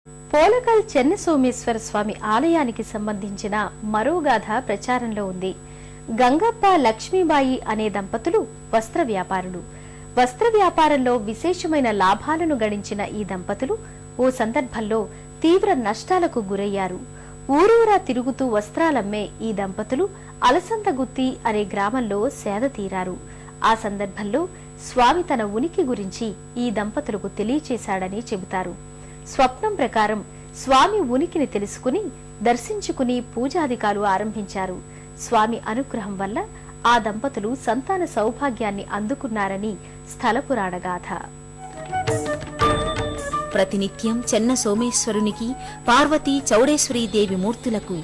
పోలకల్ చెన్న సోమేశ్వర స్వామి ఆలయానికి సంబంధించిన మరో గాథ ప్రచారంలో ఉంది. గంగప్ప లక్ష్మీబాయి అనే దంపతులు వస్త్ర వ్యాపారులు. వస్త్ర వ్యాపారంలో విశేషమైన లాభాలను గడించిన ఈ దంపతులు ఓ సందర్భంలో తీవ్ర నష్టాలకు గురయ్యారు. ఊరూరా తిరుగుతూ వస్త్రాలమ్మే ఈ దంపతులు అలసందగుత్తి అనే గ్రామంలో సేద తీరారు. ఆ సందర్భంలో స్వామి తన ఉనికి గురించి ఈ దంపతులకు తెలియచేశాడని చెబుతారు. స్వప్నం ప్రకారం స్వామి ఉనికిని తెలుసుకుని దర్శించుకుని పూజాధికాలు ఆరంభించారు. స్వామి అనుగ్రహం వల్ల ఆ దంపతులు సంతాన సౌభాగ్యాన్ని అందుకున్నారని స్థల పురాణ గాథ. ప్రతినిత్యం చెన్న సోమేశ్వరునికి పార్వతీ చౌడేశ్వరీ దేవి మూర్తులకు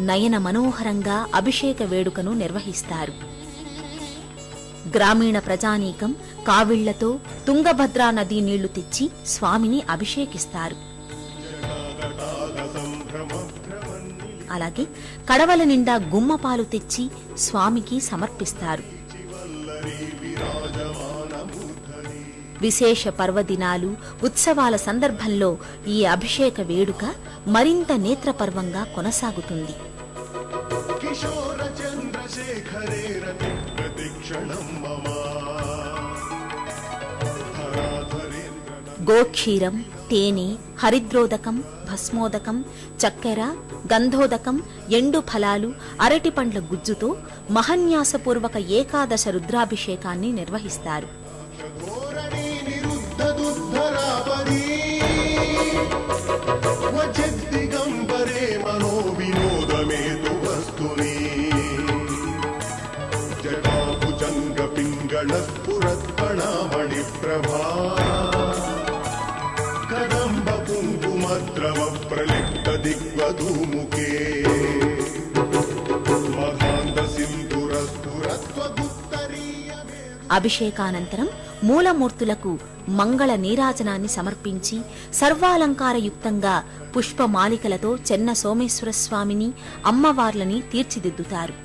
నయన మనోహరంగా అభిషేక వేడుకను నిర్వహిస్తారు. గ్రామీణ ప్రజానీకం కావిళ్లతో తుంగభద్రా నదీ నీళ్లు తెచ్చి స్వామిని అభిషేకిస్తారు. అలాగే కడవల నిండా గుమ్మపాలు తెచ్చి స్వామికి సమర్పిస్తారు. విశేష పర్వదినాలు, ఉత్సవాల సందర్భంలో ఈ అభిషేక వేడుక మరింత నేత్రపర్వంగా కొనసాగుతుంది. గోక్షీరం, తేనె, హరిద్రోదకం, భస్మోదకం, చక్కెర, గంధోదకం, ఎండు ఫలాలు, అరటి పండ్ల గుజ్జుతో మహన్యాసపూర్వక ఏకాదశ రుద్రాభిషేకాన్ని నిర్వహిస్తారు. అభిషేకానంతరం మూలమూర్తులకు మంగళ నీరాజనాన్ని సమర్పించి సర్వాలంకారయుక్తంగా పుష్పమాలికలతో చెన్న సోమేశ్వర స్వామిని, అమ్మవార్లని తీర్చిదిద్దుతారు.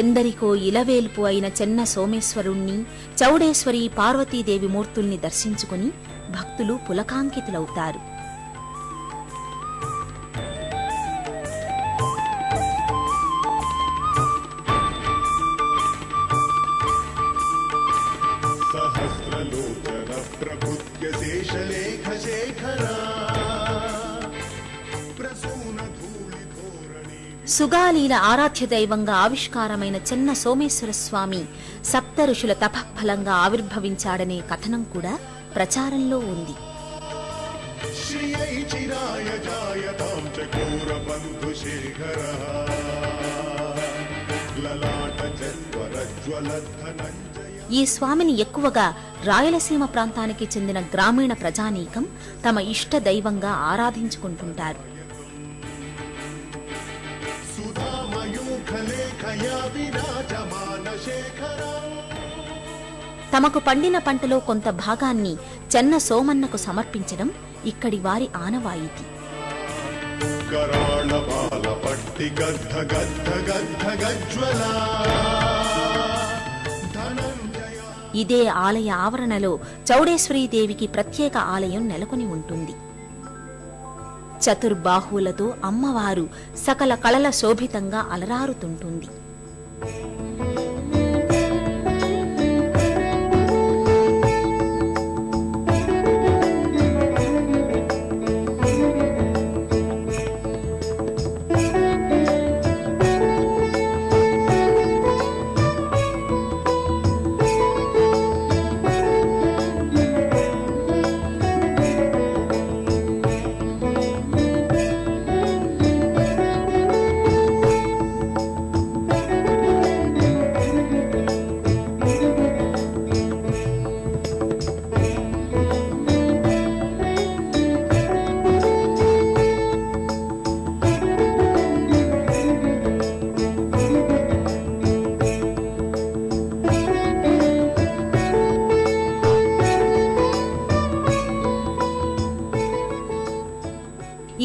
ఎందరికో ఇలవేల్పు అయిన చెన్న సోమేశ్వరుణ్ణి, చౌడేశ్వరి పార్వతీదేవి మూర్తుల్ని దర్శించుకుని భక్తులు పులకాంకితులవుతారు. సుగాలీల ఆరాధ్య దైవంగా ఆవిష్కారమైన చెన్న సోమేశ్వర స్వామి సప్త ఋషుల తపఫలంగా ఆవిర్భవించాడనే కథనం కూడా ప్రచారంలో ఉంది. ఈ స్వామిని ఎక్కువగా రాయలసీమ ప్రాంతానికి చెందిన గ్రామీణ ప్రజానీకం తమ ఇష్ట దైవంగా ఆరాధించుకుంటుంటారు. తమకు పండిన పంటలో కొంత భాగాన్ని చెన్న సోమన్నకు సమర్పించడం ఇక్కడి వారి ఆనవాయితీ. ఇదే ఆలయ ఆవరణలో చౌడేశ్వరీదేవికి ప్రత్యేక ఆలయం నెలకొని ఉంటుంది. చతుర్బాహువులతో అమ్మవారు సకల కళల శోభితంగా అలరారుతుంటుంది.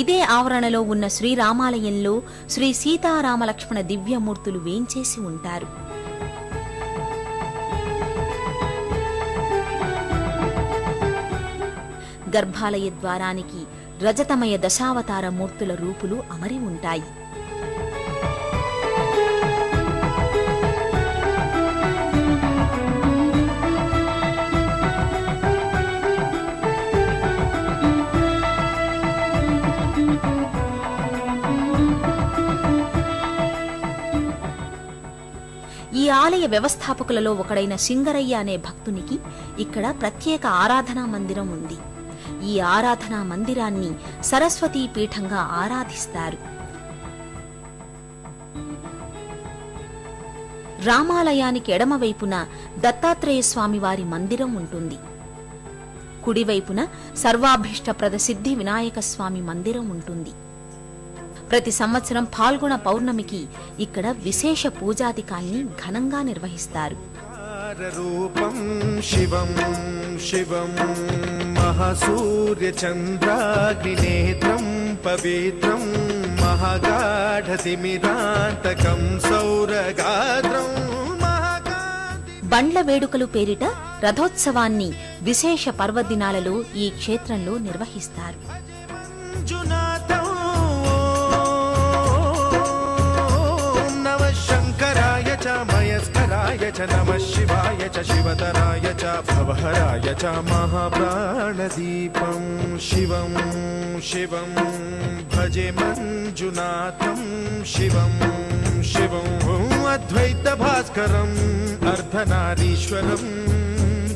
ఇదే ఆవరణలో ఉన్న శ్రీరామాలయంలో శ్రీ సీతారామలక్ష్మణ దివ్యమూర్తులు వేంచేసి ఉంటారు. గర్భాలయ ద్వారానికి రజతమయ దశావతార మూర్తుల రూపులు అమరి ఉంటాయి. ఈ ఆలయ వ్యవస్థాపకులలో ఒకడైన సింగరయ్య అనే భక్తునికి ఇక్కడ ప్రత్యేక ఆరాధనా మందిరం ఉంది. ఈ ఆరాధనా మందిరాన్ని సరస్వతీ పీఠంగా ఆరాధిస్తారు. రామాలయానికి ఎడమవైపున దత్తాత్రేయ స్వామి వారి మందిరం ఉంటుంది. కుడివైపున సర్వాభీష్టప్రద సిద్ధి వినాయక స్వామి మందిరం ఉంటుంది. ప్రతి సంవత్సరం ఫాల్గుణ పౌర్ణమికి ఇక్కడ విశేష పూజాధికాన్ని ఘనంగా నిర్వహిస్తారు. రూపం శివం శివం మహాసూర్యచంద్రాగ్నినేత్రం పవిత్రం మహాగాఢతిమిరాంతకం సౌరగాత్రం. బండ్ల వేడుకలు పేరిట రథోత్సవాన్ని విశేష పర్వదినాలలో ఈ క్షేత్రంలో నిర్వహిస్తారు. మయస్కరాయ చ నమః శివాయ చ శివతరాయ చ భవహరాయ చ మహాప్రాణదీపం శివం శివం భజే మంజునాథం శివం శివం అద్వైత భాస్కరం అర్ధనారీశ్వరం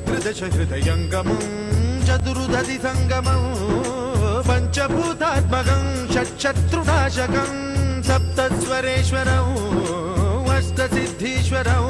త్రిదశ హృదయంగమం చతురుదధి సంగమం పంచభూతాత్మకం షట్శత్రునాశకం సప్తస్వరేశ్వరం అష్టసిద్ధీశ్వరం